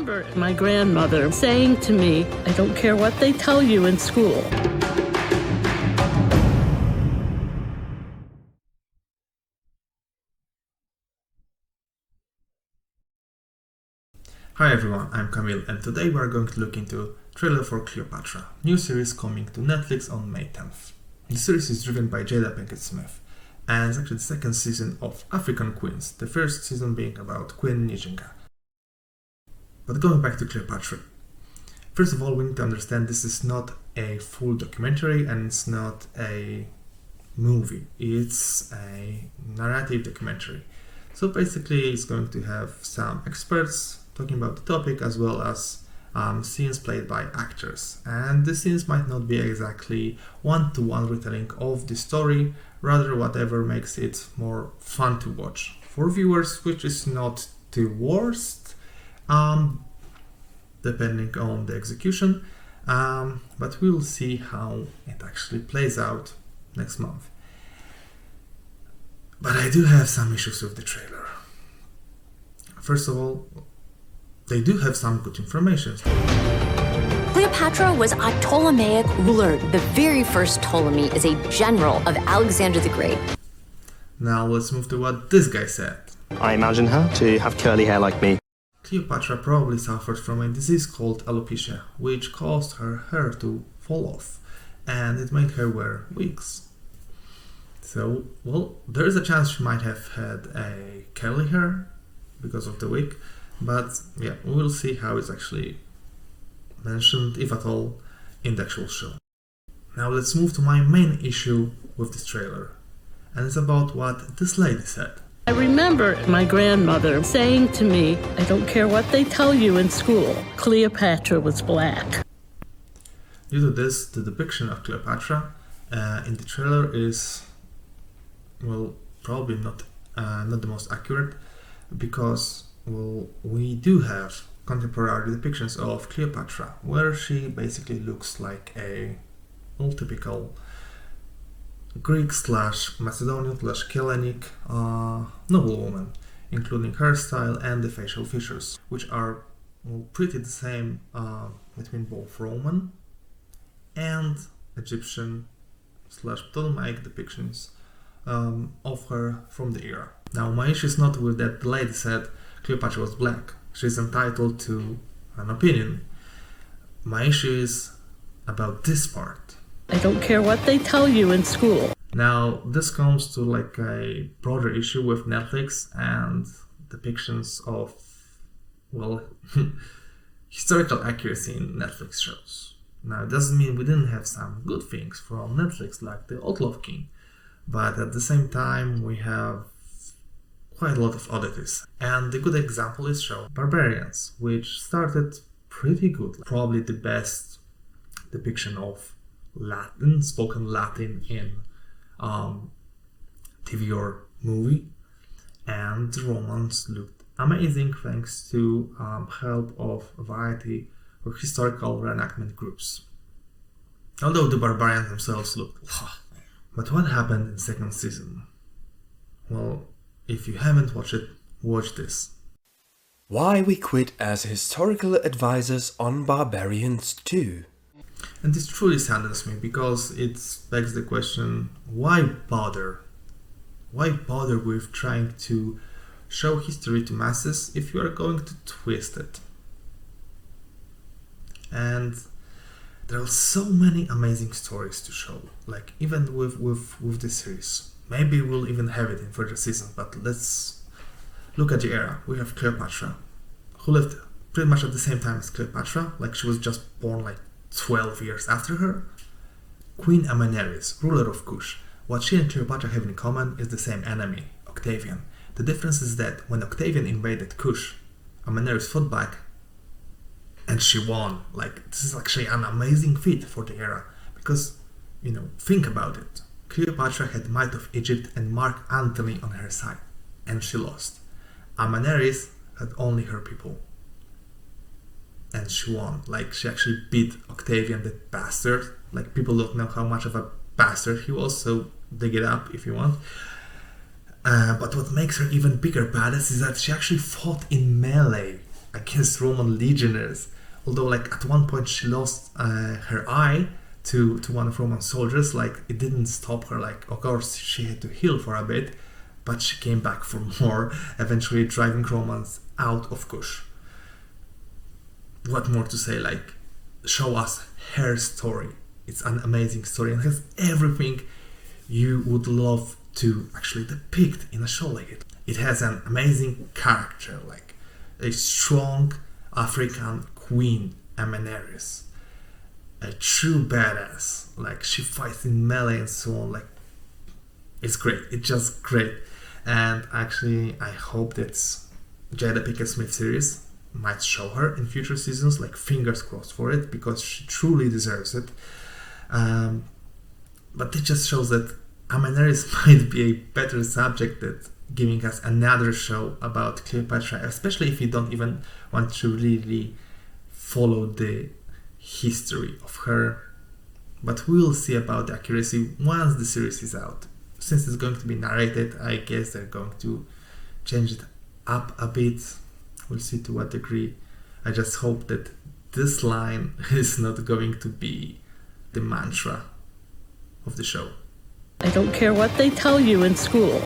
remember my grandmother saying to me, "I don't care what they tell you in school." Hi everyone, I'm Camille and today we are going to look into trailer for Cleopatra, new series coming to Netflix on May 10th. The series is driven by Jada Pinkett-Smith and it's actually the second season of African Queens, the first season being about Queen Njinga. But going back to Cleopatra, first of all we need to understand this is not a full documentary and it's not a movie, it's a narrative documentary. So basically it's going to have some experts talking about the topic as well as scenes played by actors. And the scenes might not be exactly one-to-one retelling of the story, rather whatever makes it more fun to watch for viewers, which is not the worst, depending on the execution, but we'll see how it actually plays out next month. But I do have some issues with the trailer. First of all, they do have some good information. Cleopatra was a Ptolemaic ruler. The very first Ptolemy is a general of Alexander the Great. Now let's move to what this guy said. I imagine her to have curly hair like me. Cleopatra probably suffered from a disease called alopecia, which caused her hair to fall off, and it made her wear wigs. So, well, there is a chance she might have had a curly hair because of the wig, but yeah, we'll see how it's actually mentioned, if at all, in the actual show. Now let's move to my main issue with this trailer, and it's about what this lady said. I remember my grandmother saying to me, "I don't care what they tell you in school, Cleopatra was black." Due to this, the depiction of Cleopatra in the trailer is, well, probably not the most accurate, because, well, we do have contemporary depictions of Cleopatra where she basically looks like a typical Greek / Macedonian / Hellenic noblewoman, including hairstyle and the facial features, which are pretty the same between both Roman and Egyptian / Ptolemaic depictions of her from the era. Now my issue is not with that the lady said Cleopatra was black. She's entitled to an opinion. My issue is about this part. I don't care what they tell you in school. Now this comes to like a broader issue with Netflix and depictions of, well, historical accuracy in Netflix shows. Now it doesn't mean we didn't have some good things from Netflix like the Outlaw King, but at the same time we have quite a lot of oddities. And the good example is show Barbarians, which started pretty good. Probably the best depiction of spoken Latin in TV or movie. And the Romans looked amazing thanks to help of a variety of historical reenactment groups. Although the Barbarians themselves looked... But what happened in the second season? Well, if you haven't watched it, watch this. Why we quit as historical advisors on Barbarians 2. And this truly saddens me because it begs the question, why bother? Why bother with trying to show history to masses if you are going to twist it? And there are so many amazing stories to show, like even with this series. Maybe we'll even have it in further seasons, but let's look at the era. We have Cleopatra, who lived pretty much at the same time as Cleopatra, like she was just born like 12 years after her. Queen Amanirenas, ruler of Kush. What she and Cleopatra have in common is the same enemy, Octavian. The difference is that when Octavian invaded Kush, Amanirenas fought back and she won. Like, this is actually an amazing feat for the era, because, you know, think about it. Cleopatra had Might of Egypt and Mark Antony on her side, and she lost. Amanirenas had only her people, and she won. Like, she actually beat Octavian, that bastard. Like, people don't know how much of a bastard he was, so dig it up if you want. But what makes her even bigger badass is that she actually fought in melee against Roman legionaries. Although, like, at one point she lost her eye to one of Roman soldiers, like, it didn't stop her. Like, of course she had to heal for a bit, but she came back for more, eventually driving Romans out of Kush. What more to say? Like, show us her story. It's an amazing story and has everything you would love to actually depict in a show like it. It has an amazing character, like a strong African queen, Amanirenas, a true badass. Like, she fights in melee and so on. Like, it's great. It's just great. And actually, I hope that Jada Pinkett-Smith series might show her in future seasons. Like, fingers crossed for it, because she truly deserves it. But it just shows that Amanirenas might be a better subject than giving us another show about Cleopatra, especially if you don't even want to really follow the history of her. But we'll see about the accuracy once the series is out. Since it's going to be narrated, I guess they're going to change it up a bit. We'll see to what degree. I just hope that this line is not going to be the mantra of the show. I don't care what they tell you in school.